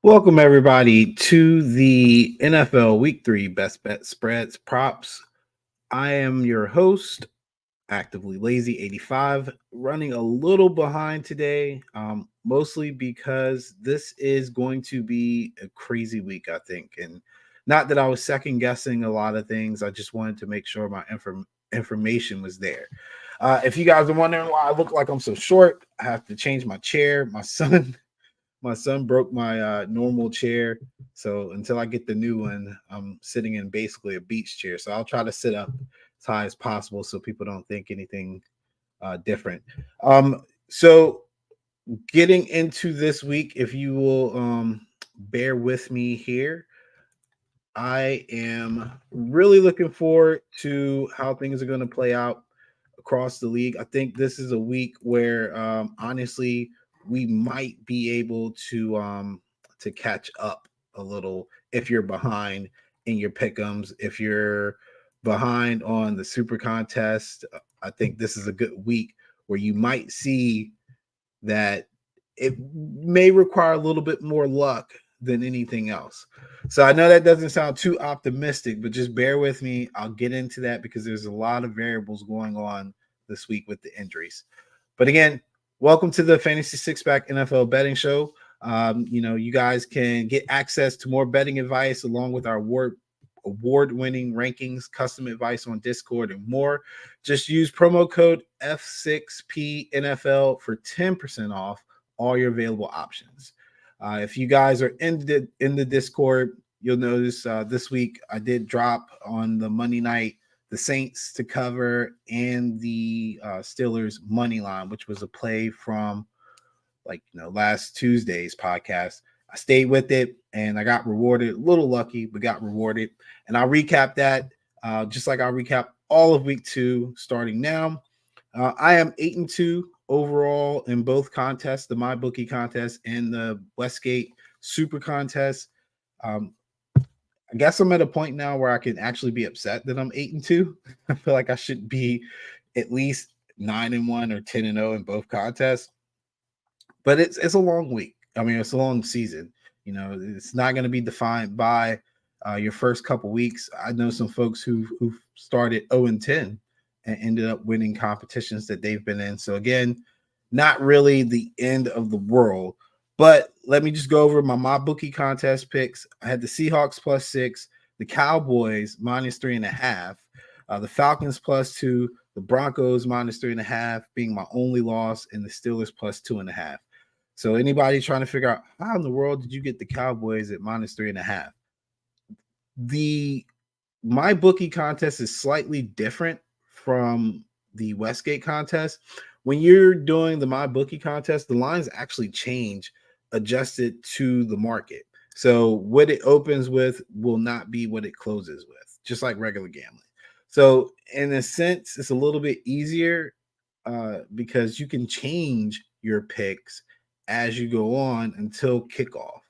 Welcome, everybody, to the NFL Week 3 Best Bet Spreads Props. I am your host, Actively Lazy 85, running a little behind today, mostly because this is going to be a crazy week, I think. And not that I was second guessing a lot of things, I just wanted to make sure my information was there. If you guys are wondering why I look like I'm so short, I have to change my chair. My son broke my normal chair, so until I get the new one, I'm sitting in basically a beach chair. So I'll try to sit up as high as possible so people don't think anything different. So getting into this week, if you will bear with me here, I am really looking forward to how things are going to play out across the league. I think this is a week where, honestly, we might be able to catch up a little if you're behind in your pick'ems. If you're behind on the Super Contest, I think this is a good week where you might see that it may require a little bit more luck than anything else. So I know that doesn't sound too optimistic, but just bear with me. I'll get into that because there's a lot of variables going on this week with the injuries. But again, welcome to the Fantasy Six Pack NFL Betting Show. You guys can get access to more betting advice along with our award-winning rankings, custom advice on Discord, and more. Just use promo code F6P NFL for 10% off all your available options. If you guys are in the Discord, you'll notice this week I did drop on the Monday night the Saints to cover and the Steelers money line, which was a play from last Tuesday's podcast. I stayed with it and I got rewarded. A little lucky, but got rewarded. And I'll recap that just like I'll recap all of week 2 starting now. I am 8-2 overall in both contests, the Mybookie contest and the Westgate Super Contest. I guess I'm at a point now where I can actually be upset that I'm 8-2. I feel like I should be at least 9-1 or 10-0 in both contests. But it's a long week. I mean, it's a long season. It's not going to be defined by your first couple weeks. I know some folks who started 0-10 and ended up winning competitions that they've been in. So again, not really the end of the world. But let me just go over my Mybookie contest picks. I had the Seahawks +6, the Cowboys -3.5, the Falcons +2, the Broncos -3.5 being my only loss, and the Steelers +2.5. So anybody trying to figure out how in the world did you get the Cowboys at -3.5? The Mybookie contest is slightly different from the Westgate contest. When you're doing the Mybookie contest, the lines actually change adjusted to the market. So what it opens with will not be what it closes with, just like regular gambling. So in a sense, it's a little bit easier because you can change your picks as you go on until kickoff.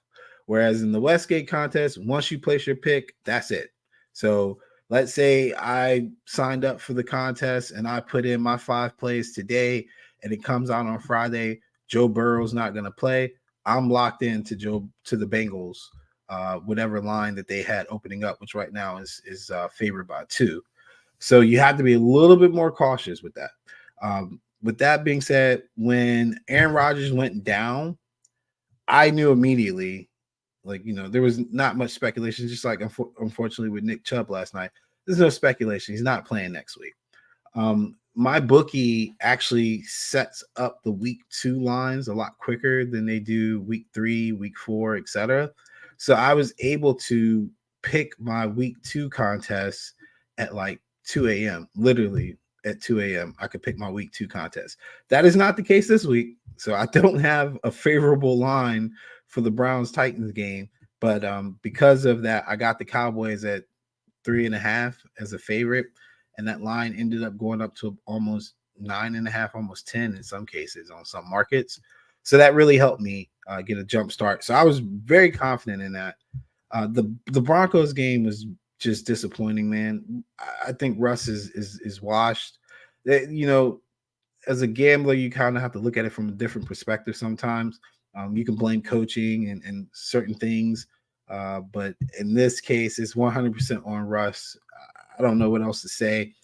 Whereas in the Westgate contest, once you place your pick, that's it. So let's say I signed up for the contest and I put in my 5 plays today and it comes out on Friday. Joe Burrow's not going to play. I'm locked into the Bengals, whatever line that they had opening up, which right now is favored by 2. So you have to be a little bit more cautious with that. With that being said, when Aaron Rodgers went down, I knew immediately, there was not much speculation, just like unfortunately with Nick Chubb last night. There's no speculation. He's not playing next week. Mybookie actually sets up the week 2 lines a lot quicker than they do week 3, week 4, etc. So I was able to pick my week 2 contest at 2 a.m. Literally at 2 a.m. I could pick my week 2 contest. That is not the case this week. So I don't have a favorable line for the Browns-Titans game. But because of that, I got the Cowboys at 3.5 as a favorite. And that line ended up going up to almost 9.5, almost 10 in some cases on some markets. So that really helped me get a jump start. So I was very confident in that. The Broncos game was just disappointing, man. I think Russ is washed. As a gambler, you kind of have to look at it from a different perspective sometimes. You can blame coaching and certain things, but in this case, it's 100% on Russ. I don't know what else to say.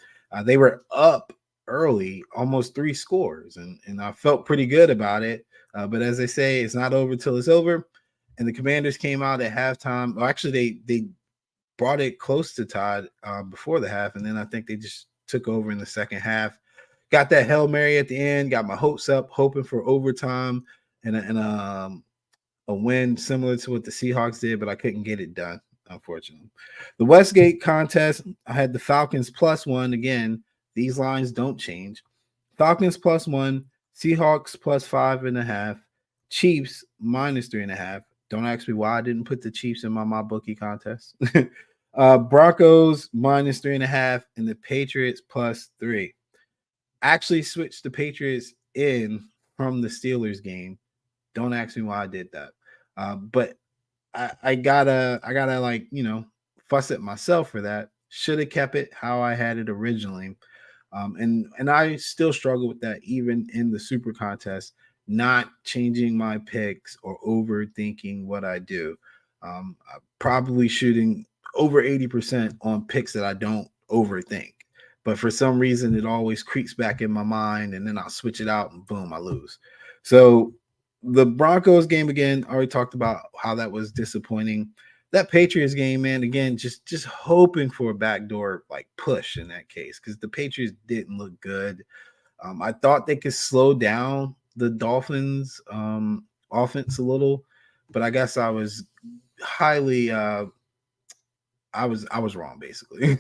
They were up early, almost 3 scores, and I felt pretty good about it. But as they say, it's not over till it's over. And the Commanders came out at halftime. Well, actually, they brought it close to tied before the half, and then I think they just took over in the second half. Got that Hail Mary at the end. Got my hopes up, hoping for overtime and a win similar to what the Seahawks did, but I couldn't get it done, unfortunately. The Westgate contest, I had the Falcons +1. Again, these lines don't change. Falcons +1, Seahawks +5.5, Chiefs -3.5. Don't ask me why I didn't put the Chiefs in my Mybookie contest. Broncos -3.5, and the Patriots +3. Actually switched the Patriots in from the Steelers game. Don't ask me why I did that. But I gotta like, fuss at myself for that. Should have kept it how I had it originally. And I still struggle with that even in the super contest, not changing my picks or overthinking what I do. I'm probably shooting over 80% on picks that I don't overthink. But for some reason, it always creeps back in my mind, and then I'll switch it out, and boom, I lose. So the Broncos game again, I already talked about how that was disappointing. That Patriots game, man, again, just hoping for a backdoor like push in that case, because the Patriots didn't look good. I thought they could slow down the Dolphins offense a little, but I guess I was highly I was wrong basically.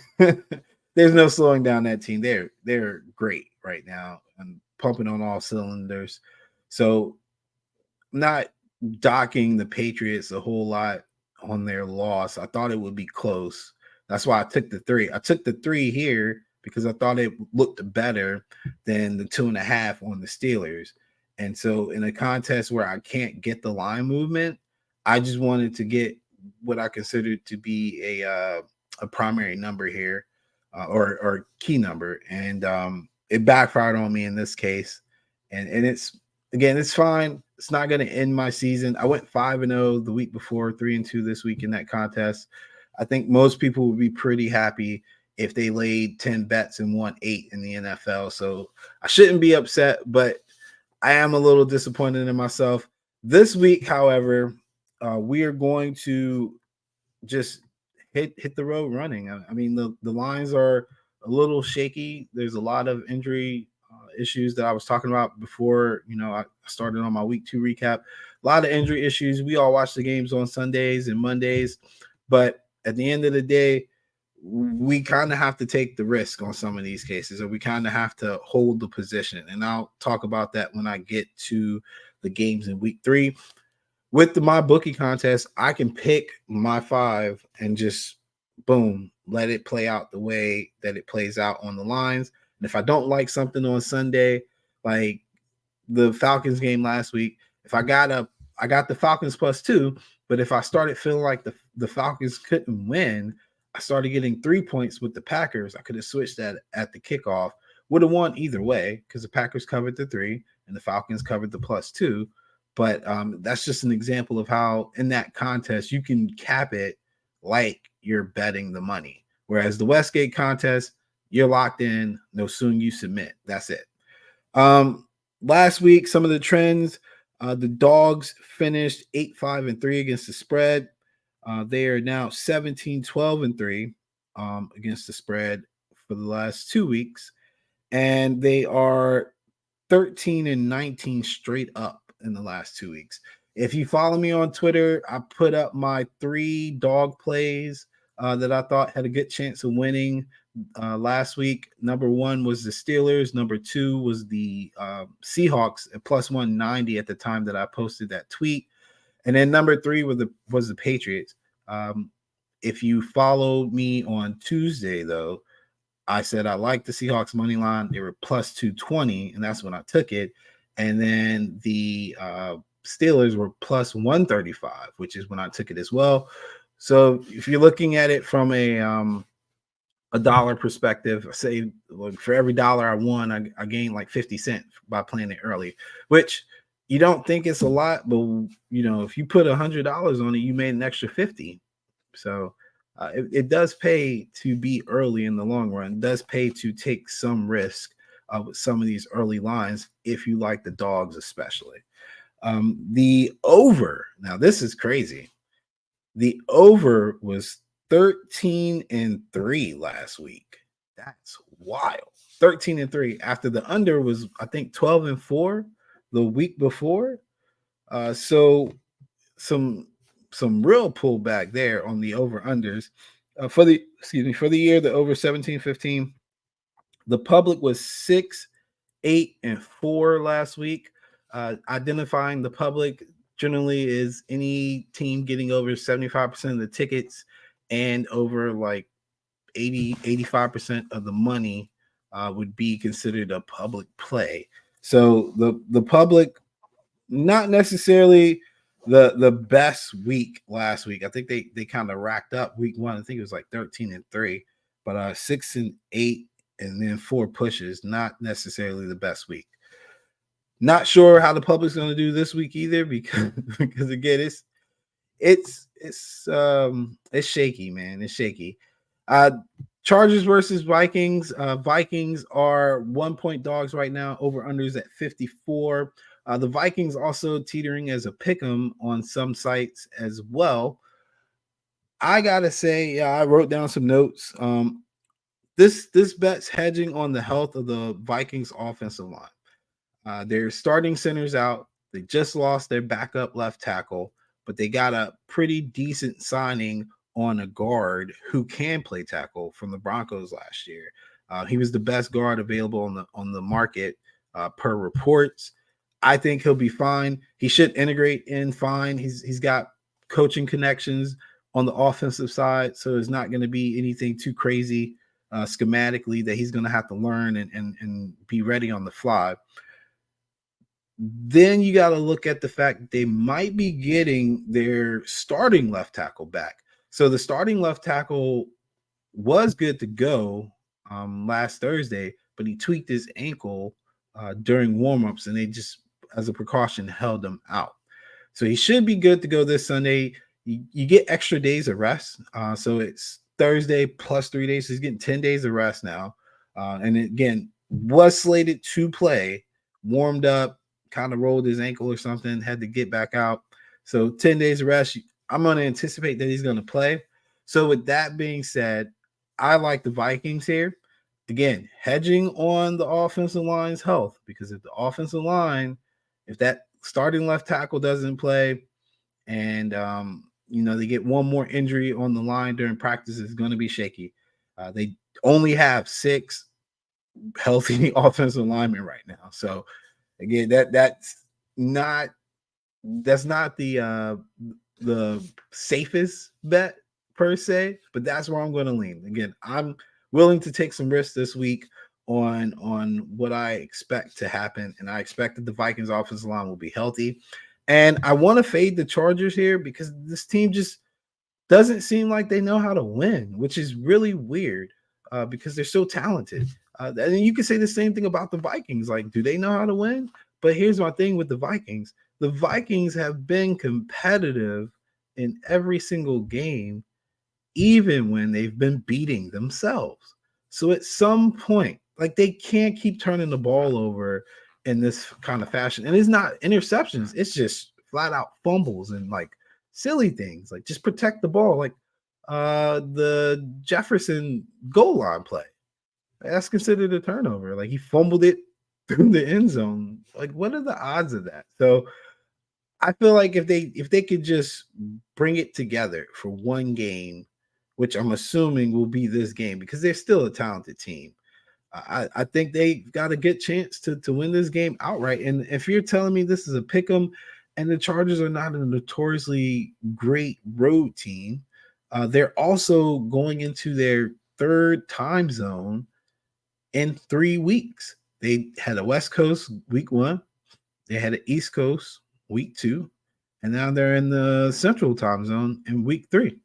There's no slowing down that team. They're great right now and pumping on all cylinders. So not docking the Patriots a whole lot on their loss. I thought it would be close. That's why I took the 3. I took the 3 here because I thought it looked better than the 2.5 on the Steelers. And so in a contest where I can't get the line movement, I just wanted to get what I considered to be a primary number here, or key number, and it backfired on me in this case. And it's, again, it's fine. It's not going to end my season. I went 5-0 the week before, 3-2 this week in that contest. I think most people would be pretty happy if they laid 10 bets and won 8 in the NFL. So I shouldn't be upset, but I am a little disappointed in myself. This week, however, we are going to just hit the road running. I mean, the lines are a little shaky. There's a lot of injury issues that I was talking about before, I started on my week 2 recap. A lot of injury issues. We all watch the games on Sundays and Mondays, but at the end of the day, we kind of have to take the risk on some of these cases, or we kind of have to hold the position. And I'll talk about that when I get to the games in week 3. With the Mybookie contest, I can pick my 5 and just boom, let it play out the way that it plays out on the lines. And if I don't like something on Sunday, like the Falcons game last week, if I got the Falcons +2, but if I started feeling like the Falcons couldn't win, I started getting 3 points with the Packers. I could have switched that at the kickoff. Would have won either way because the Packers covered the 3 and the Falcons covered the +2. But that's just an example of how in that contest you can cap it like you're betting the money. Whereas the Westgate contest, you're locked in. No soon you submit. That's it. Last week, some of the trends, the Dogs finished 8-5-3 against the spread. They are now 17-12-3 against the spread for the last 2 weeks. And they are 13-19 straight up in the last 2 weeks. If you follow me on Twitter, I put up my 3 dog plays that I thought had a good chance of winning last week. Number 1 was the Steelers. Number 2 was the Seahawks at +190 at the time that I posted that tweet. And then number 3 was the Patriots. If you followed me on Tuesday, though, I said I liked the Seahawks money line. They were +220, and that's when I took it. And then the Steelers were +135, which is when I took it as well. So if you're looking at it from a dollar perspective, say for every dollar I won, I gained like 50 cents by playing it early, which, you don't think it's a lot, but if you put $100 on it, you made an extra 50. So it does pay to be early in the long run. It does pay to take some risk with some of these early lines if you like the dogs, especially. The over. Now this is crazy. The over was 13-3 last week. That's wild. 13-3 after the under was, I think, 12-4 the week before. So some real pullback there on the over unders. For the year, the over 17-15. The public was 6-8-4 last week. Identifying the public generally is any team getting over 75% of the tickets and over like 85% of the money would be considered a public play. So the public, not necessarily the best week last week. I think they kind of racked up week one. I think it was like 13-3, but 6-8 and then 4 pushes, not necessarily the best week. Not sure how the public's going to do this week either, because again, it's shaky, man. It's shaky. Chargers versus Vikings. Vikings are 1-point dogs right now. Over unders at 54. The Vikings also teetering as a pick'em on some sites as well. I gotta say, I wrote down some notes. This bet's hedging on the health of the Vikings offensive line. Their starting center's out. They just lost their backup left tackle, but they got a pretty decent signing on a guard who can play tackle from the Broncos last year. He was the best guard available on the market per reports. I think he'll be fine. He should integrate in fine. He's got coaching connections on the offensive side, so it's not going to be anything too crazy schematically that he's going to have to learn and be ready on the fly. Then you got to look at the fact that they might be getting their starting left tackle back. So the starting left tackle was good to go last Thursday, but he tweaked his ankle during warmups, and they just, as a precaution, held him out. So he should be good to go this Sunday. You get extra days of rest. So it's Thursday plus 3 days. So he's getting 10 days of rest now. And again, was slated to play, warmed up, kind of rolled his ankle or something, had to get back out. So 10 days of rest. I'm going to anticipate that he's going to play. So with that being said, I like the Vikings here. Again, hedging on the offensive line's health, because if the offensive line, if that starting left tackle doesn't play and, they get one more injury on the line during practice, it's going to be shaky. They only have 6 healthy offensive linemen right now. So again, that's not the safest bet per se, but that's where I'm going to lean. Again, I'm willing to take some risks this week on what I expect to happen, and I expect that the Vikings offensive line will be healthy. And I want to fade the Chargers here because this team just doesn't seem like they know how to win, which is really weird because they're so talented. And you can say the same thing about the Vikings. Like, do they know how to win? But here's my thing with the Vikings. The Vikings have been competitive in every single game, even when they've been beating themselves. So at some point, like, they can't keep turning the ball over in this kind of fashion. And it's not interceptions. It's just flat out fumbles and like silly things. Like, just protect the ball. Like the Jefferson goal line play. That's considered a turnover. Like, he fumbled it through the end zone. Like, what are the odds of that? So I feel like if they could just bring it together for one game, which I'm assuming will be this game, because they're still a talented team, I think they got a good chance to win this game outright. And if you're telling me this is a pick 'em and the Chargers are not a notoriously great road team, they're also going into their 3rd time zone in 3 weeks. They had a West Coast week 1, they had an East Coast week 2, and now they're in the Central time zone in week 3.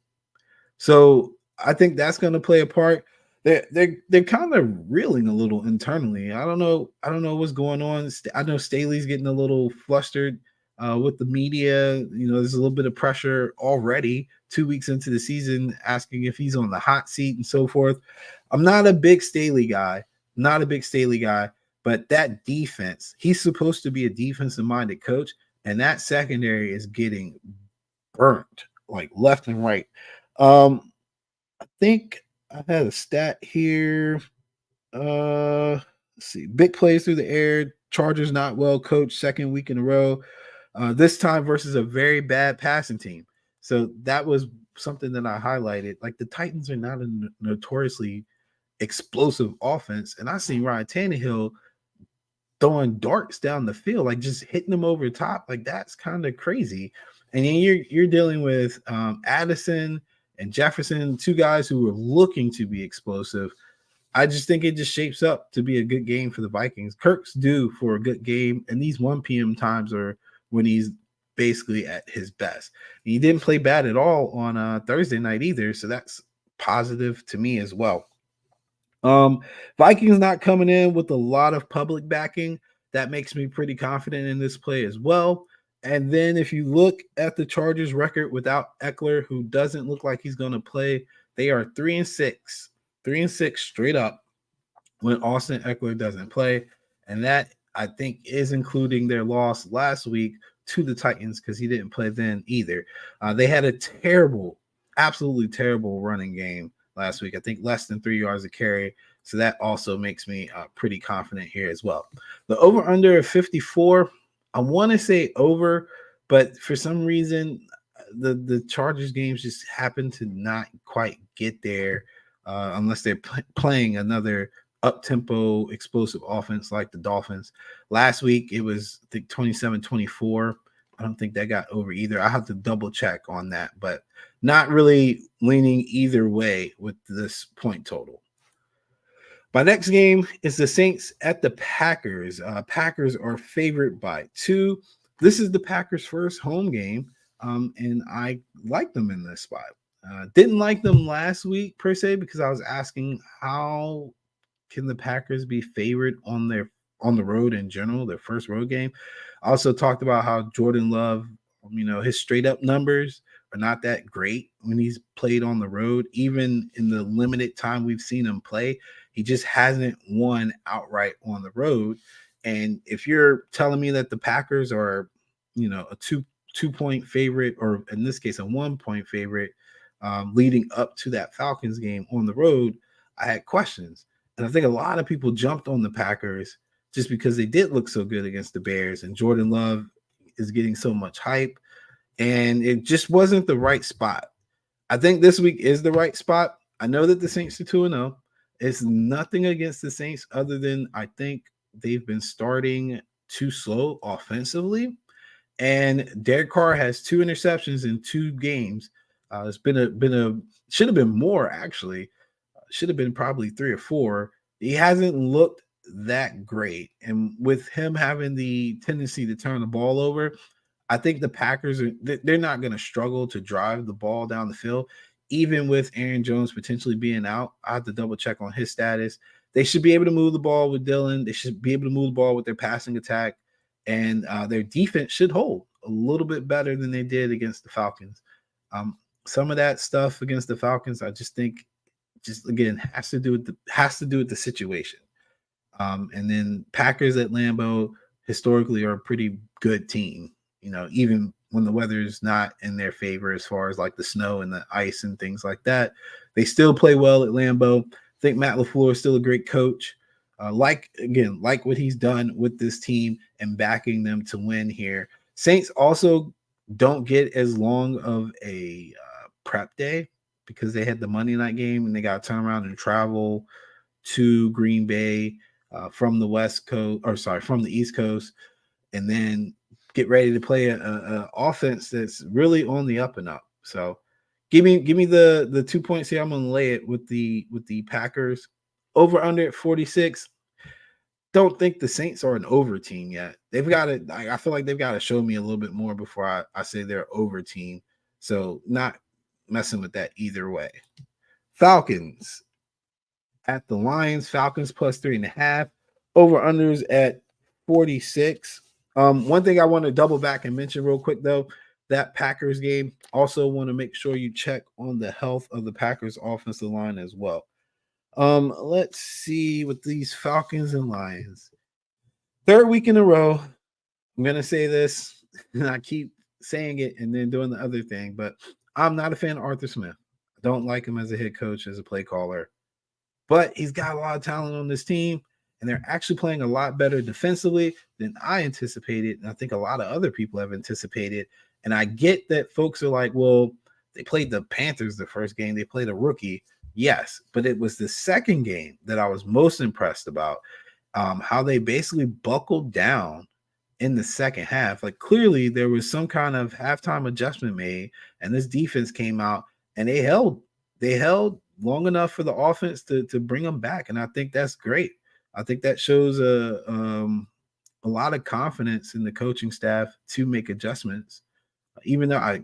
So I think that's going to play a part. they're kind of reeling a little internally. I don't know what's going on. I know Staley's getting a little flustered with the media. You know, there's a little bit of pressure already 2 weeks into the season, asking if he's on the hot seat and so forth. I'm not a big Staley guy, not a big Staley guy, but that defense, he's supposed to be a defensive minded coach, and that secondary is getting burnt like left and right. I think I had a stat here. Let's see. Big plays through the air. Chargers not well coached, second week in a row. This time versus a very bad passing team. So that was something that I highlighted. Like the Titans are not a notoriously explosive offense, and I seen Ryan Tannehill throwing darts down the field, like just hitting them over the top. Like that's kind of crazy. And then you're dealing with Addison and Jefferson, two guys who are looking to be explosive. I just think it just shapes up to be a good game for the Vikings. Kirk's due for a good game, and these 1 p.m. times are when he's basically at his best. He didn't play bad at all on Thursday night either, so that's positive to me as well. Um, Vikings not coming in with a lot of public backing. That makes me pretty confident in this play as well. And then if you look at the Chargers record without Eckler, who doesn't look like he's going to play, they are 3-6, 3-6 straight up when Austin Eckler doesn't play. And that I think is including their loss last week to the Titans because he didn't play then either. They had a terrible, absolutely terrible running game last week. I think less than 3 yards a carry. So that also makes me pretty confident here as well. The over under of 54, I want to say over, but for some reason, the Chargers games just happen to not quite get there unless they're playing another up-tempo explosive offense like the Dolphins. Last week it was I think 27-24. I don't think that got over either. I have to double check on that, but not really leaning either way with this point total. My next game is the Saints at the Packers. Packers are favored by 2. This is the Packers' first home game, and I like them in this spot. Didn't like them last week per se because I was asking how can the Packers be favored on the road in general, their first road game. I also talked about how Jordan Love, his straight up numbers are not that great when he's played on the road. Even in the limited time we've seen him play, he just hasn't won outright on the road. And if you're telling me that the Packers are, a two-point favorite, or in this case, a 1-point favorite, leading up to that Falcons game on the road, I had questions. And I think a lot of people jumped on the Packers just because they did look so good against the Bears, and Jordan Love is getting so much hype, and it just wasn't the right spot. I think this week is the right spot. I know that the Saints are 2-0. It's nothing against the Saints other than I think they've been starting too slow offensively. And Derek Carr has 2 interceptions in 2 games. It's been a should have been more actually. Should have been probably 3 or 4. He hasn't looked that great. And with him having the tendency to turn the ball over, I think the Packers they're not going to struggle to drive the ball down the field, even with Aaron Jones potentially being out. I have to double check on his status. They should be able to move the ball with Dylan. They should be able to move the ball with their passing attack, and their defense should hold a little bit better than they did against the Falcons. Some of that stuff against the Falcons, I just think, just again has to do with the situation. And then Packers at Lambeau historically are a pretty good team. Even when the weather is not in their favor as far as like the snow and the ice and things like that, they still play well at Lambeau. I think Matt LaFleur is still a great coach. Like what he's done with this team and backing them to win here. Saints also don't get as long of a prep day because they had the Monday night game and they got to turn around and travel to Green Bay from the from the East Coast, and then get ready to play a offense that's really on the up and up. So give me the 2 points here. I'm gonna lay it with the Packers over under at 46. Don't think the Saints are an over team yet. They've got to. I feel like they've got to show me a little bit more before I say they're over team. So not messing with that either way. Falcons at the Lions, Falcons plus 3.5. Over unders at 46. One thing I want to double back and mention real quick though, that Packers game. Also want to make sure you check on the health of the Packers offensive line as well. Let's see with these Falcons and Lions. Third week in a row. I'm gonna say this, and I keep saying it and then doing the other thing, but I'm not a fan of Arthur Smith. I don't like him as a head coach, as a play caller. But he's got a lot of talent on this team, and they're actually playing a lot better defensively than I anticipated. And I think a lot of other people have anticipated. And I get that folks are like, well, they played the Panthers the first game, they played a rookie. Yes, but it was the second game that I was most impressed about. How they basically buckled down in the second half. Like clearly there was some kind of halftime adjustment made, and this defense came out and they held long enough for the offense to bring them back. And I think that's great. I think that shows a lot of confidence in the coaching staff to make adjustments. Even though I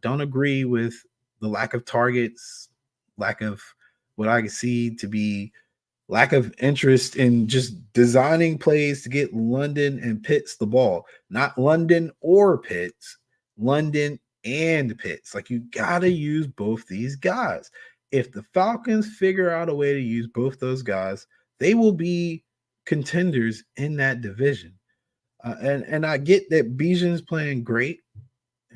don't agree with the lack of targets, lack of what I can see to be lack of interest in just designing plays to get London and Pitts the ball. Not London or Pitts, London and Pitts. Like you got to use both these guys. If the Falcons figure out a way to use both those guys, they will be contenders in that division. And I get that Bijan's playing great.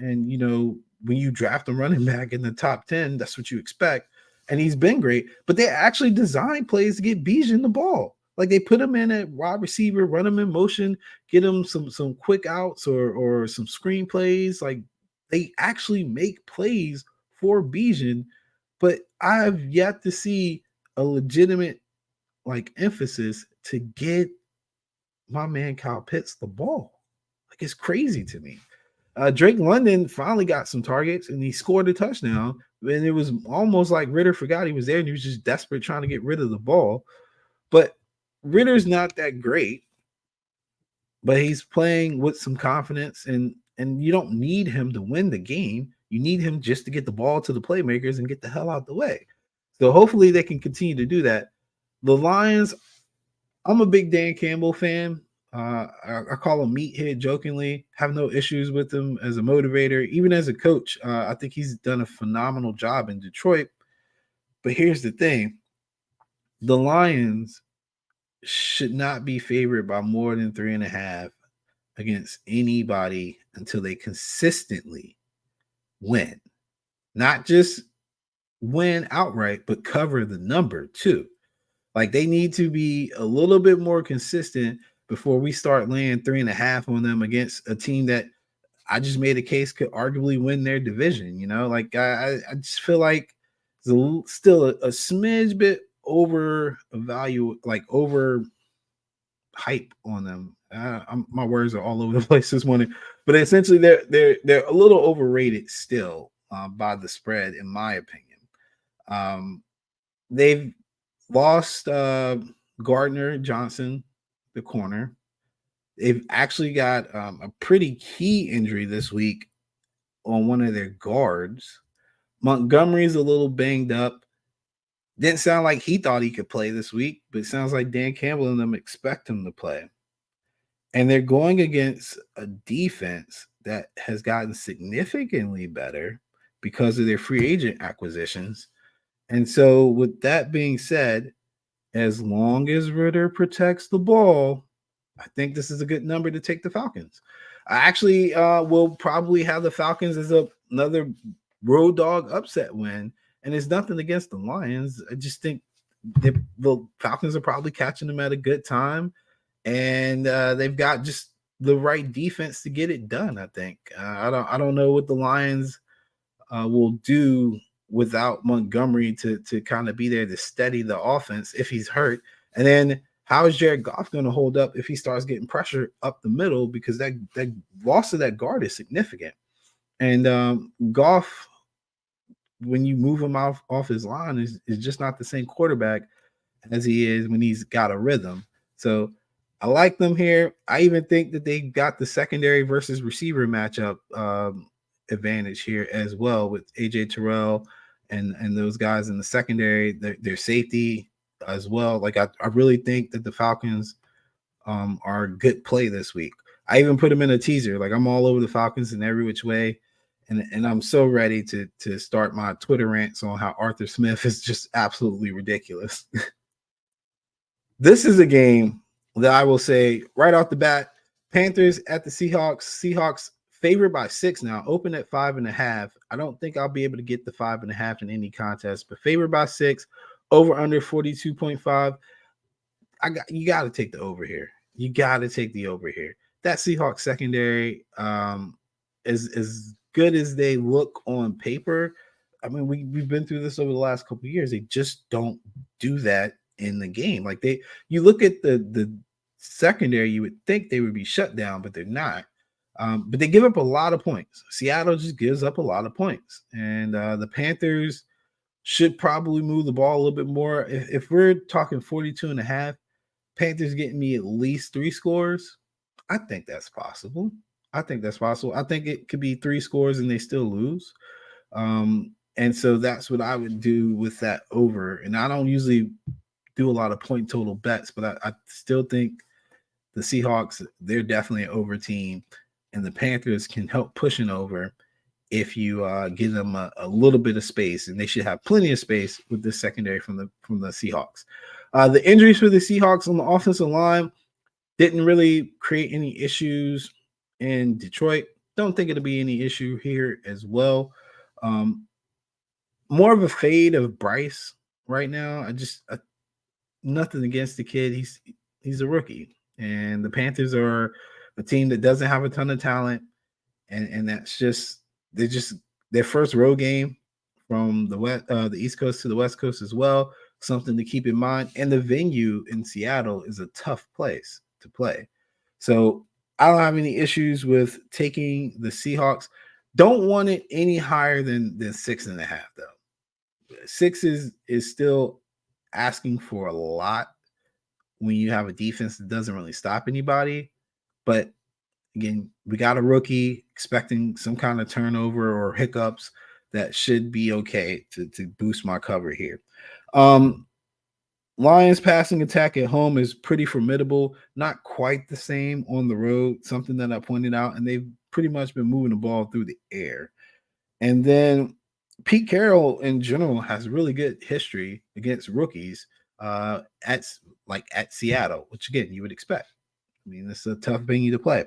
And, you know, when you draft a running back in the top 10, that's what you expect. And he's been great. But they actually designed plays to get Bijan the ball. Like they put him in at wide receiver, run him in motion, get him some quick outs or some screen plays. Like they actually make plays for Bijan. But I've yet to see a legitimate like emphasis to get my man Kyle Pitts the ball. Like it's crazy to me. Drake London finally got some targets and he scored a touchdown. And it was almost like Ritter forgot he was there and he was just desperate trying to get rid of the ball. But Ritter's not that great, but he's playing with some confidence and you don't need him to win the game. You need him just to get the ball to the playmakers and get the hell out the way. So hopefully they can continue to do that. The Lions, I'm a big Dan Campbell fan. I call him Meathead jokingly. Have no issues with him as a motivator, even as a coach. I think he's done a phenomenal job in Detroit. But here's the thing: the Lions should not be favored by more than 3.5 against anybody until they consistently win. Not just win outright, but cover the number too. Like they need to be a little bit more consistent before we start laying 3.5 on them against a team that I just made a case could arguably win their division. You know, like I just feel like it's still a smidge bit over value, like over hype on them. My words are all over the place this morning, but essentially they're a little overrated still by the spread, in my opinion. They've lost Gardner Johnson, the corner. They've actually got a pretty key injury this week on one of their guards. Montgomery's a little banged up. Didn't sound like he thought he could play this week, but it sounds like Dan Campbell and them expect him to play. And they're going against a defense that has gotten significantly better because of their free agent acquisitions. And so, with that being said, as long as Ritter protects the ball, I think this is a good number to take the Falcons. I actually will probably have the Falcons as another road dog upset win. And it's nothing against the Lions. I just think the Falcons are probably catching them at a good time. And they've got just the right defense to get it done, I think. I don't know what the Lions will do without Montgomery to kind of be there to steady the offense if he's hurt. And then how is Jared Goff going to hold up if he starts getting pressure up the middle? Because that loss of that guard is significant. And Goff, when you move him off his line, is just not the same quarterback as he is when he's got a rhythm. So I like them here. I even think that they got the secondary versus receiver matchup advantage here as well with AJ Terrell and those guys in the secondary. Their safety as well. Like I really think that the Falcons are a good play this week. I even put them in a teaser. Like I'm all over the Falcons in every which way. And I'm so ready to start my Twitter rants on how Arthur Smith is just absolutely ridiculous. This is a game that I will say right off the bat, Panthers at the Seahawks. Seahawks favored by 6 now, open at 5.5. I don't think I'll be able to get the 5.5 in any contest, but favored by 6, over under 42.5. You got to take the over here. You got to take the over here. That Seahawks secondary is as good as they look on paper. I mean, we've been through this over the last couple of years. They just don't do that in the game. Like you look at the secondary, you would think they would be shut down, but they're not. But they give up a lot of points. Seattle just gives up a lot of points, and the Panthers should probably move the ball a little bit more. If we're talking 42.5, Panthers getting me at least 3 scores, I think that's possible. I think it could be 3 scores and they still lose. And so that's what I would do with that over. And I don't usually do a lot of point total bets, but I still think the Seahawks, they're definitely an over team, and the Panthers can help pushing over if you give them a little bit of space, and they should have plenty of space with this secondary from the Seahawks. The injuries for the Seahawks on the offensive line didn't really create any issues in Detroit. Don't think it'll be any issue here as well. More of a fade of Bryce right now. Nothing against the kid. He's a rookie, and the Panthers are a team that doesn't have a ton of talent, and that's just their first road game from the East Coast to the West Coast as well. Something to keep in mind. And the venue in Seattle is a tough place to play. So I don't have any issues with taking the Seahawks. Don't want it any higher than 6.5, though. 6 is still asking for a lot when you have a defense that doesn't really stop anybody. But again, we got a rookie expecting some kind of turnover or hiccups that should be okay to boost my cover here. Lions passing attack at home is pretty formidable. Not quite the same on the road, something that I pointed out, and they've pretty much been moving the ball through the air. And then Pete Carroll in general has really good history against rookies at Seattle, which again you would expect. I mean, it's a tough venue to play.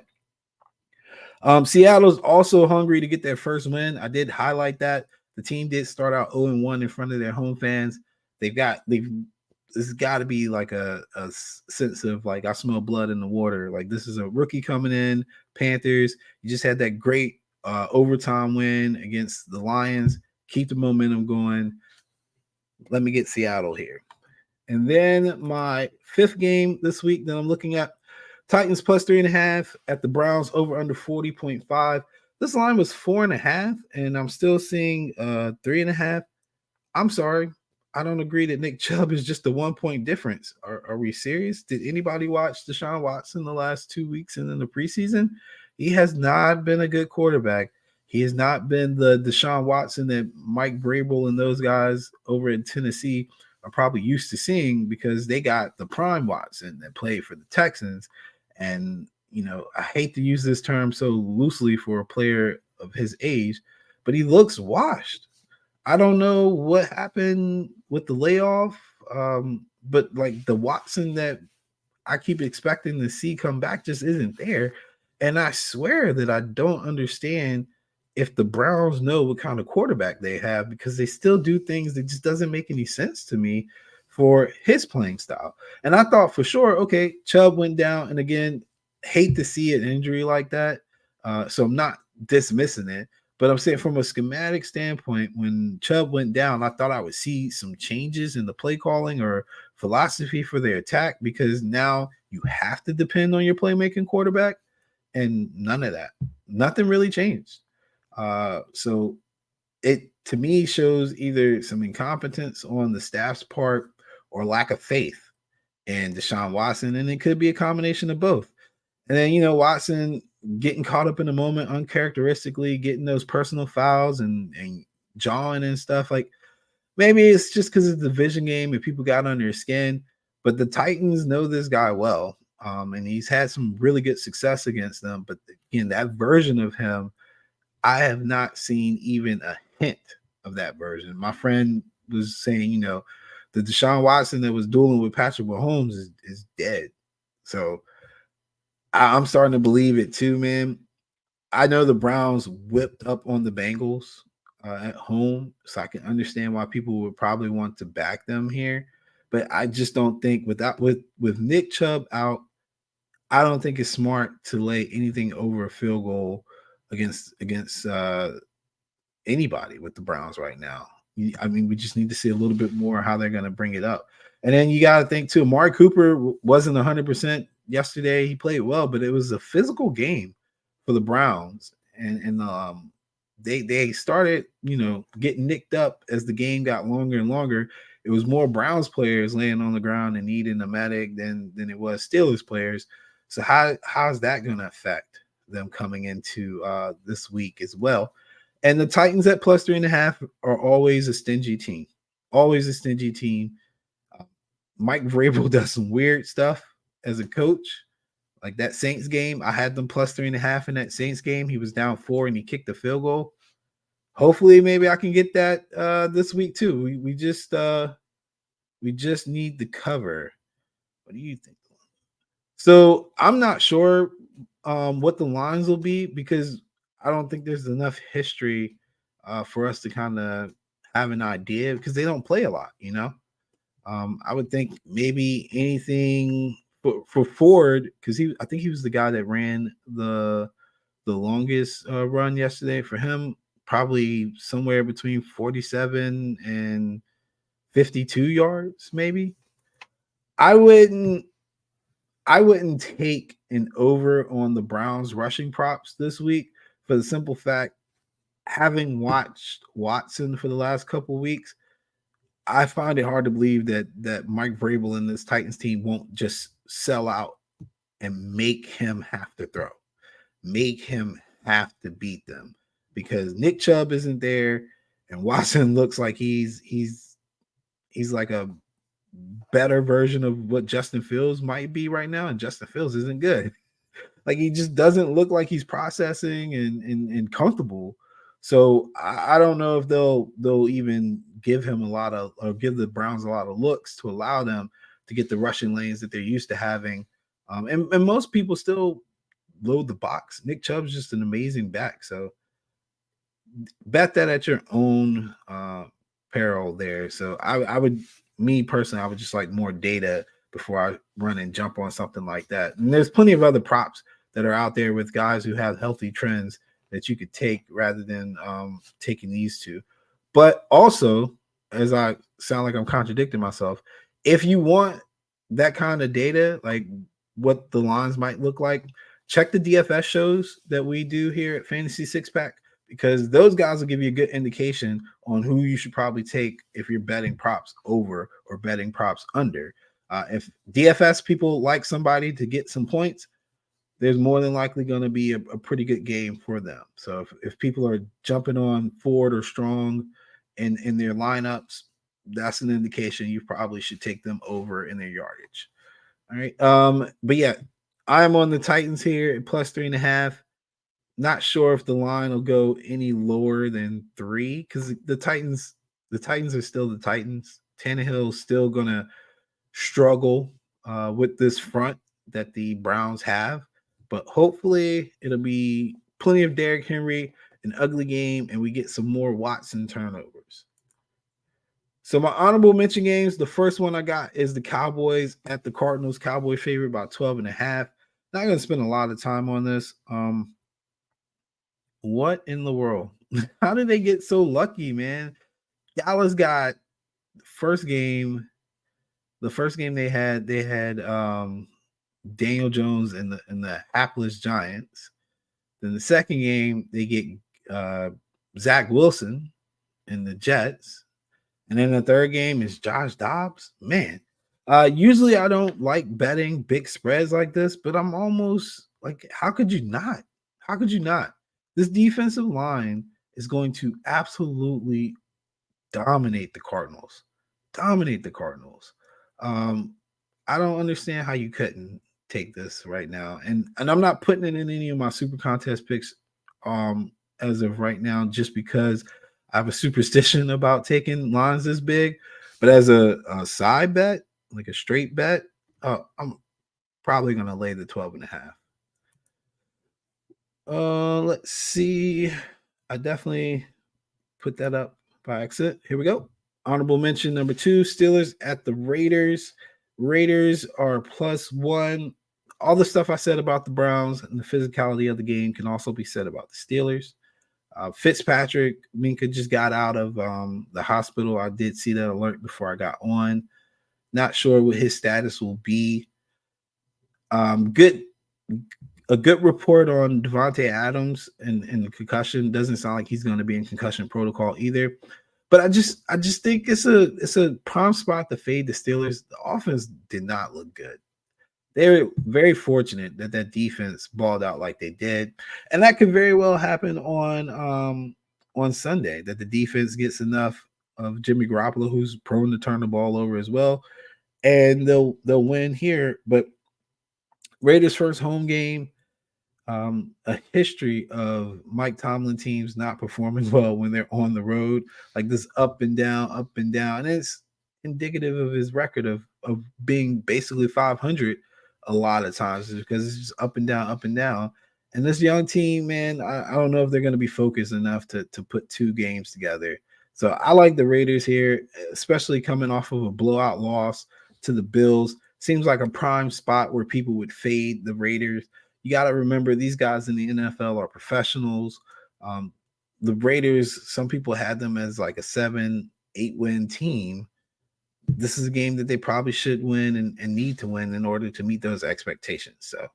Seattle's also hungry to get their first win. I did highlight that. The team did start out 0-1 in front of their home fans. It's got to be like a sense of like, I smell blood in the water. Like, this is a rookie coming in. Panthers, you just had that great overtime win against the Lions. Keep the momentum going. Let me get Seattle here. And then my 5th game this week that I'm looking at, Titans plus 3.5 at the Browns, over under 40.5. This line was 4.5, and I'm still seeing 3.5. I'm sorry. I don't agree that Nick Chubb is just a 1-point difference. Are we serious? Did anybody watch Deshaun Watson the last 2 weeks and in the preseason? He has not been a good quarterback. He has not been the Deshaun Watson that Mike Vrabel and those guys over in Tennessee are probably used to seeing, because they got the prime Watson that played for the Texans. And, I hate to use this term so loosely for a player of his age, but he looks washed. I don't know what happened with the layoff, but like the Watson that I keep expecting to see come back just isn't there. And I swear that I don't understand if the Browns know what kind of quarterback they have, because they still do things that just doesn't make any sense to me for his playing style. And I thought for sure, okay, Chubb went down. And again, hate to see an injury like that. So I'm not dismissing it. But I'm saying from a schematic standpoint, when Chubb went down, I thought I would see some changes in the play calling or philosophy for their attack, because now you have to depend on your playmaking quarterback, and none of that. Nothing really changed. So it, to me, shows either some incompetence on the staff's part or lack of faith in Deshaun Watson, and it could be a combination of both. And then, Watson getting caught up in the moment uncharacteristically, getting those personal fouls and jawing and stuff. Like, maybe it's just because it's a division game and people got under his skin. But the Titans know this guy well, and he's had some really good success against them. But again, that version of him, I have not seen even a hint of that version. My friend was saying, the Deshaun Watson that was dueling with Patrick Mahomes is dead. So I'm starting to believe it too, man. I know the Browns whipped up on the Bengals at home, so I can understand why people would probably want to back them here. But I just don't think with Nick Chubb out, I don't think it's smart to lay anything over a field goal against anybody with the Browns right now. I mean, we just need to see a little bit more how they're going to bring it up. And then you got to think too, Amari Cooper wasn't 100% yesterday. He played well, but it was a physical game for the Browns. And they started, getting nicked up as the game got longer and longer. It was more Browns players laying on the ground and needing a medic than it was Steelers players. So how's that going to affect them coming into this week as well? And the Titans at plus 3.5 are always a stingy team. Always a stingy team. Mike Vrabel does some weird stuff as a coach. Like that Saints game, I had them plus 3.5 in that Saints game. He was down 4 and he kicked the field goal. Hopefully, maybe I can get that this week too. We just need the cover. What do you think? So I'm not sure what the lines will be because I don't think there's enough history for us to kind of have an idea because they don't play a lot, I would think maybe anything for Ford because I think he was the guy that ran the longest run yesterday. For him, probably somewhere between 47 and 52 yards, maybe. I wouldn't take an over on the Browns rushing props this week for the simple fact, having watched Watson for the last couple weeks, I find it hard to believe that Mike Vrabel and this Titans team won't just sell out and make him have to throw, make him have to beat them because Nick Chubb isn't there and Watson looks like he's like a better version of what Justin Fields might be right now, and Justin Fields isn't good. Like he just doesn't look like he's processing and comfortable. So I don't know if they'll even give him a lot of or give the Browns a lot of looks to allow them to get the rushing lanes that they're used to having. And most people still load the box. Nick Chubb's just an amazing back. So bet that at your own peril there. So I would, me personally, I would just like more data before I run and jump on something like that. And there's plenty of other props that are out there with guys who have healthy trends that you could take rather than taking these two. But also, as I sound like I'm contradicting myself, if you want that kind of data, like what the lines might look like, check the DFS shows that we do here at Fantasy Six Pack because those guys will give you a good indication on who you should probably take if you're betting props over or betting props under. If DFS people like somebody to get some points, there's more than likely going to be a pretty good game for them. So if people are jumping on Ford or Strong in their lineups, that's an indication you probably should take them over in their yardage. All right. But yeah, I'm on the Titans here at plus 3.5. Not sure if the line will go any lower than 3 because the Titans are still the Titans. Tannehill's still gonna struggle with this front that the Browns have, but hopefully it'll be plenty of Derrick Henry, an ugly game, and we get some more Watson turnovers. So my honorable mention games, the first one I got is the Cowboys at the Cardinals. Cowboy favorite about 12.5. Not going to spend a lot of time on this. What in the world? How did they get so lucky, man? Dallas got the first game they had Daniel Jones and the hapless Giants. Then the second game they get Zach Wilson and the Jets. And then the third game is Josh Dobbs. Man, usually I don't like betting big spreads like this, but I'm almost like, how could you not? How could you not? This defensive line is going to absolutely dominate the Cardinals. Dominate the Cardinals. I don't understand how you couldn't take this right now. And I'm not putting it in any of my super contest picks as of right now, just because I have a superstition about taking lines this big. But as a side bet, like a straight bet, I'm probably gonna lay the 12.5. Let's see. I definitely put that up by accident. Here we go. Honorable mention number 2, Steelers at the Raiders. Raiders are +1. All the stuff I said about the Browns and the physicality of the game can also be said about the Steelers. Fitzpatrick, Minka just got out of the hospital. I did see that alert before I got on. Not sure what his status will be. A good report on Devontae Adams and the concussion. Doesn't sound like he's going to be in concussion protocol either. But I just think it's a prime spot to fade the Steelers. The offense did not look good. They're very fortunate that defense balled out like they did, and that could very well happen on Sunday. That the defense gets enough of Jimmy Garoppolo, who's prone to turn the ball over as well, and they'll win here. But Raiders' first home game, a history of Mike Tomlin teams not performing well when they're on the road, like this up and down, and it's indicative of his record of being basically 500 a lot of times, because it's just up and down. And this young team, man, I don't know if they're going to be focused enough to put two games together. So I like the Raiders here, especially coming off of a blowout loss to the Bills. Seems like a prime spot where people would fade the Raiders. You got to remember, these guys in the NFL are professionals. The Raiders, some people had them as like a 7-8 win team. This is a game that they probably should win and need to win in order to meet those expectations. So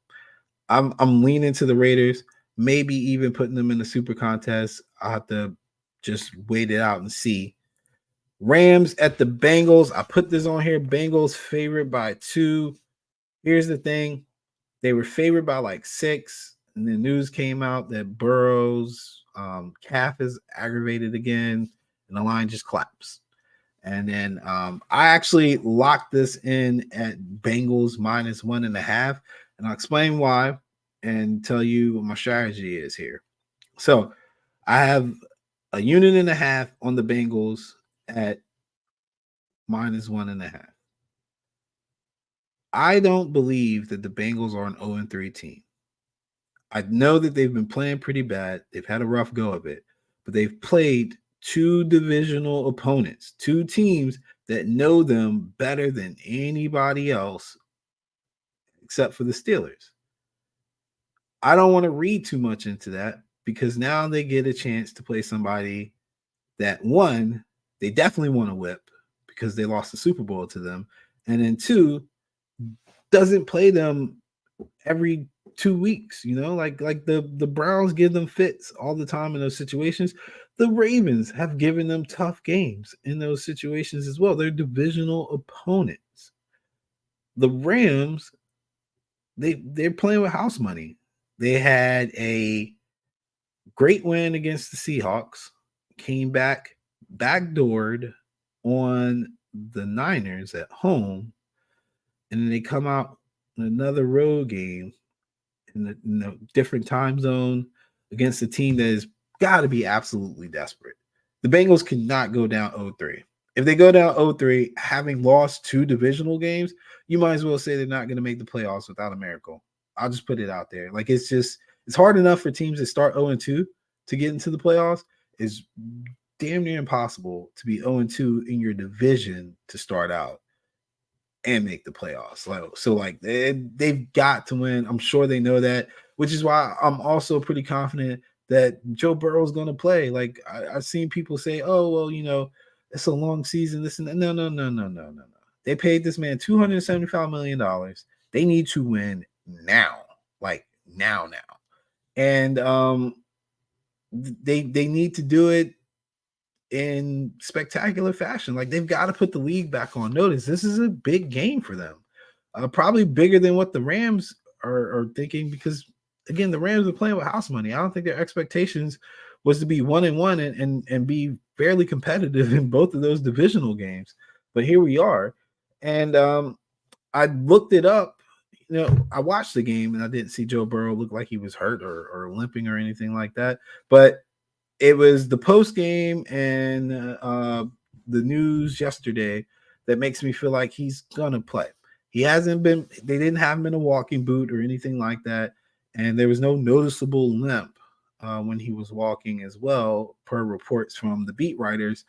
I'm leaning to the Raiders, maybe even putting them in the super contest. I'll have to just wait it out and see. Rams at the Bengals. I put this on here. Bengals favored by 2. Here's the thing. They were favored by like 6, and the news came out that Burrow's calf is aggravated again, and the line just collapsed. And then I actually locked this in at Bengals -1.5, and I'll explain why and tell you what my strategy is here. So I have a 1.5 on the Bengals at -1.5. I don't believe that the Bengals are an 0-3 team. I know that they've been playing pretty bad. They've had a rough go of it, but they've played 2 divisional opponents, 2 teams that know them better than anybody else except for the Steelers. I don't want to read too much into that, because now they get a chance to play somebody that, 1, they definitely want to whip because they lost the Super Bowl to them, and then 2, doesn't play them every 2 weeks, like the Browns give them fits all the time in those situations. The Ravens have given them tough games in those situations as well. They're divisional opponents. The Rams, they're playing with house money. They had a great win against the Seahawks, came back, backdoored on the Niners at home, and then they come out in another road game in a different time zone against a team that has got to be absolutely desperate. The Bengals cannot go down 0-3. If they go down 0-3, having lost 2 divisional games, you might as well say they're not going to make the playoffs without a miracle. I'll just put it out there. Like, it's hard enough for teams that start 0-2 to get into the playoffs. It's damn near impossible to be 0-2 in your division to start out and make the playoffs. So they've got to win. I'm sure they know that, which is why I'm also pretty confident that Joe Burrow is going to play. Like, I've seen people say, "Oh, well, it's a long season." This and that. No. They paid this man $275 million. They need to win now, like now, and they need to do it in spectacular fashion. Like, they've got to put the league back on notice. This is a big game for them, probably bigger than what the Rams are thinking, because again, the Rams are playing with house money. I don't think their expectations was to be 1-1 and be fairly competitive in both of those divisional games. But here we are. And I looked it up. I watched the game and I didn't see Joe Burrow look like he was hurt or limping or anything like that. But it was the post game and the news yesterday that makes me feel like he's gonna play. He hasn't been. They didn't have him in a walking boot or anything like that, and there was no noticeable limp when he was walking as well, per reports from the beat writers.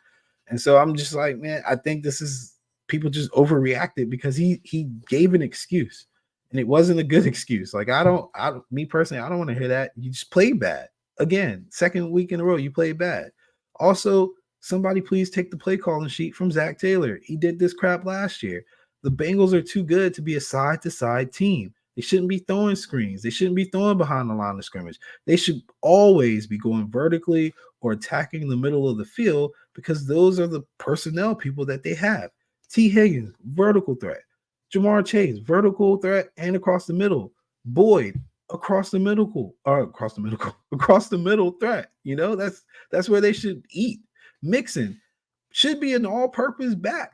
And so I'm just like, man, I think this is people just overreacted because he gave an excuse, and it wasn't a good excuse. Like me personally, I don't want to hear that. You just played bad. Again, second week in a row, you played bad. Also, somebody please take the play calling sheet from Zach Taylor. He did this crap last year. The Bengals are too good to be a side-to-side team. They shouldn't be throwing screens. They shouldn't be throwing behind the line of scrimmage. They should always be going vertically or attacking the middle of the field because those are the personnel people that they have. T. Higgins, vertical threat. Jamar Chase, vertical threat and across the middle. Boyd, across the middle threat. That's where they should eat. Mixon should be an all-purpose back.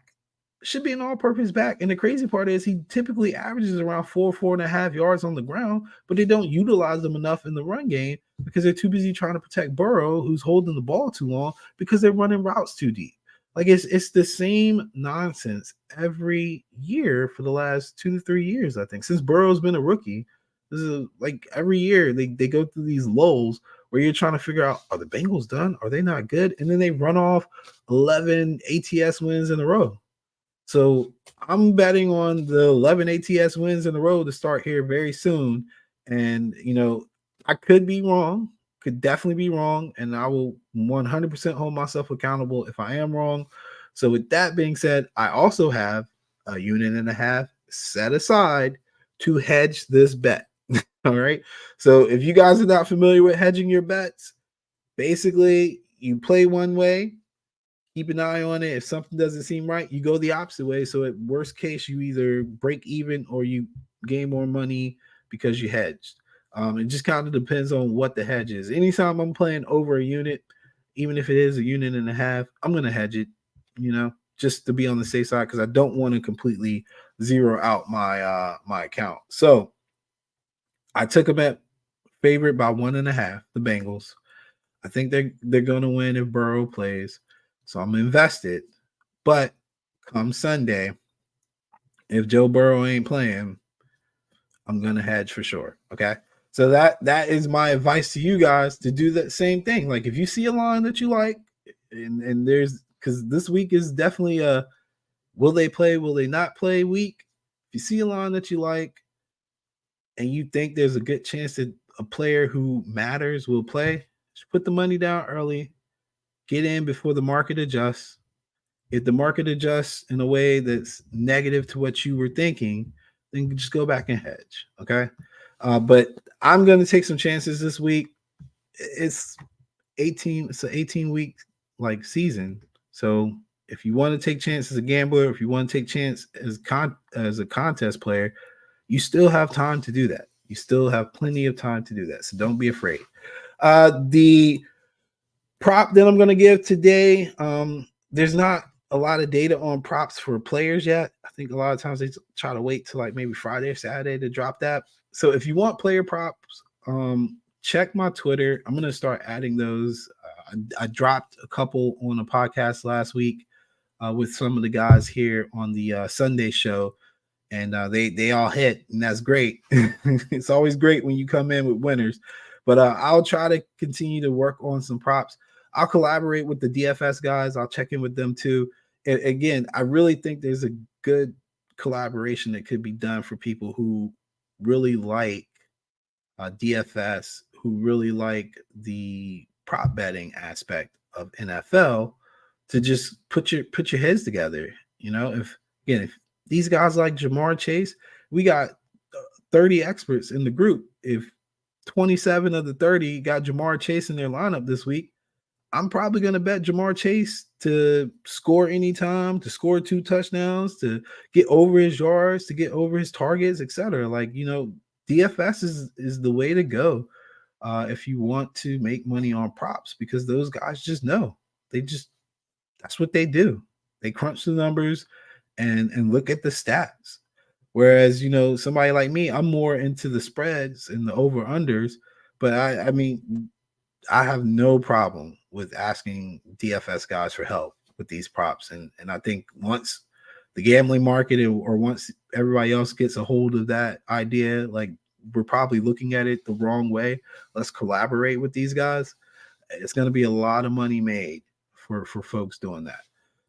And the crazy part is he typically averages around 4.5 yards on the ground, but they don't utilize them enough in the run game because they're too busy trying to protect Burrow, who's holding the ball too long because they're running routes too deep. Like it's the same nonsense every year for the last 2 to 3 years, I think. Since Burrow's been a rookie, this is like every year they go through these lulls where you're trying to figure out, are the Bengals done? Are they not good? And then they run off 11 ATS wins in a row. So I'm betting on the 11 ATS wins in a row to start here very soon. And, I could be wrong, could definitely be wrong. And I will 100% hold myself accountable if I am wrong. So with that being said, I also have a unit and a half set aside to hedge this bet. All right. So if you guys are not familiar with hedging your bets, basically you play one way, keep an eye on it. If something doesn't seem right, you go the opposite way. So at worst case, you either break even or you gain more money because you hedged. It just kind of depends on what the hedge is. Anytime I'm playing over a unit, even if it is a unit and a half, I'm going to hedge it, just to be on the safe side because I don't want to completely zero out my account. So I took them at favorite by 1.5, the Bengals. I think they're going to win if Burrow plays. So I'm invested. But come Sunday, if Joe Burrow ain't playing, I'm going to hedge for sure. Okay. So that is my advice to you guys to do that same thing. Like if you see a line that you like, and there's because this week is definitely a will they play, will they not play week. If you see a line that you like and you think there's a good chance that a player who matters will play, just put the money down early, get in before the market adjusts. If the market adjusts in a way that's negative to what you were thinking, then just go back and hedge. Okay. But I'm going to take some chances this week. It's an 18 week like season. So if you want to take chances as a gambler, if you want to take chance as a contest player, you still have time to do that. You still have plenty of time to do that. So don't be afraid. The prop that I'm going to give today, there's not a lot of data on props for players yet. I think a lot of times they try to wait till like maybe Friday or Saturday to drop that. So if you want player props, check my Twitter. I'm going to start adding those. I dropped a couple on a podcast last week with some of the guys here on the Sunday show. And they all hit, and that's great. It's always great when you come in with winners. But I'll try to continue to work on some props. I'll collaborate with the DFS guys. I'll check in with them too. And again, I really think there's a good collaboration that could be done for people who really like DFS, who really like the prop betting aspect of NFL, to just put your heads together. If these guys like Jamar Chase, we got 30 experts in the group. If 27 of the 30 got Jamar Chase in their lineup this week, I'm probably going to bet Jamar Chase to score anytime, to score 2 touchdowns, to get over his yards, to get over his targets, etc. Like, DFS is the way to go if you want to make money on props, because those guys just know. They just That's what they do. They crunch the numbers and look at the stats. Whereas, somebody like me, I'm more into the spreads and the over unders. But I mean, I have no problem with asking DFS guys for help with these props. And I think once the gambling market or once everybody else gets a hold of that idea, like we're probably looking at it the wrong way. Let's collaborate with these guys. It's going to be a lot of money made for folks doing that.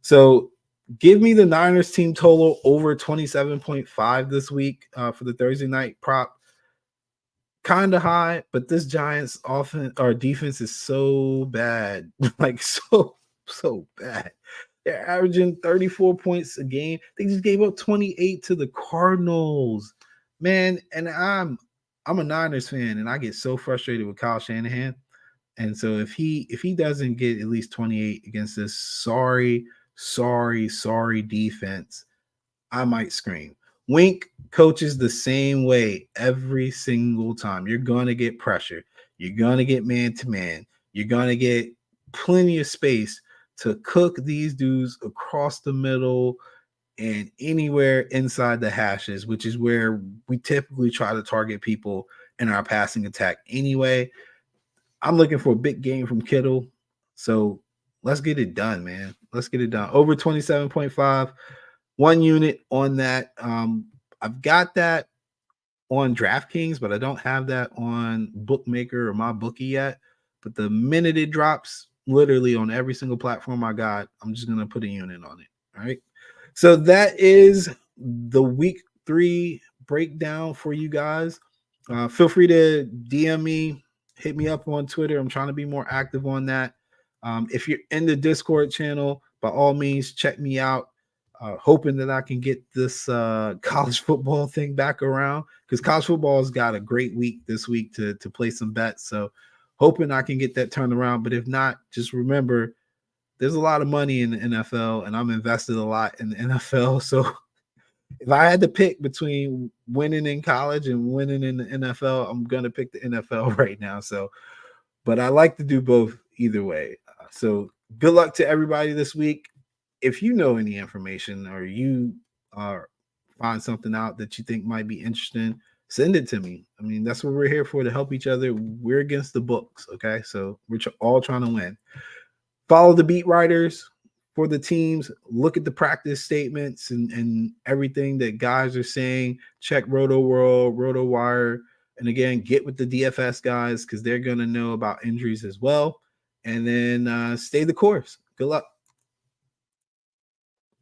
So give me the Niners team total over 27.5 this week for the Thursday night prop. Kind of high, but this Giants offense or defense is so bad, like so bad. They're averaging 34 points a game. They just gave up 28 to the Cardinals, man. And I'm a Niners fan, and I get so frustrated with Kyle Shanahan. And so if he doesn't get at least 28 against this sorry defense, I might scream. Wink coaches the same way every single time. You're going to get pressure. You're going to get man to man. You're going to get plenty of space to cook these dudes across the middle and anywhere inside the hashes, which is where we typically try to target people in our passing attack anyway. I'm looking for a big game from Kittle. So let's get it done, man. Let's get it done. Over 27.5. 1 unit on that. I've got that on DraftKings, but I don't have that on Bookmaker or Mybookie yet. But the minute it drops, literally on every single platform I got, I'm just going to put a unit on it. All right. So that is the week 3 breakdown for you guys. Feel free to DM me, hit me up on Twitter. I'm trying to be more active on that. If you're in the Discord channel, by all means, check me out. Hoping that I can get this college football thing back around, because college football has got a great week this week to play some bets. So hoping I can get that turned around. But if not, just remember there's a lot of money in the NFL, and I'm invested a lot in the NFL. So if I had to pick between winning in college and winning in the NFL, I'm going to pick the NFL right now. So, but I like to do both either way. So good luck to everybody this week. If you know any information or you find something out that you think might be interesting, send it to me. I mean, that's what we're here for, to help each other. We're against the books, okay? So we're all trying to win. Follow the beat writers for the teams. Look at the practice statements and everything that guys are saying. Check Roto World, Roto Wire. And again, get with the DFS guys because they're going to know about injuries as well. And then stay the course. Good luck.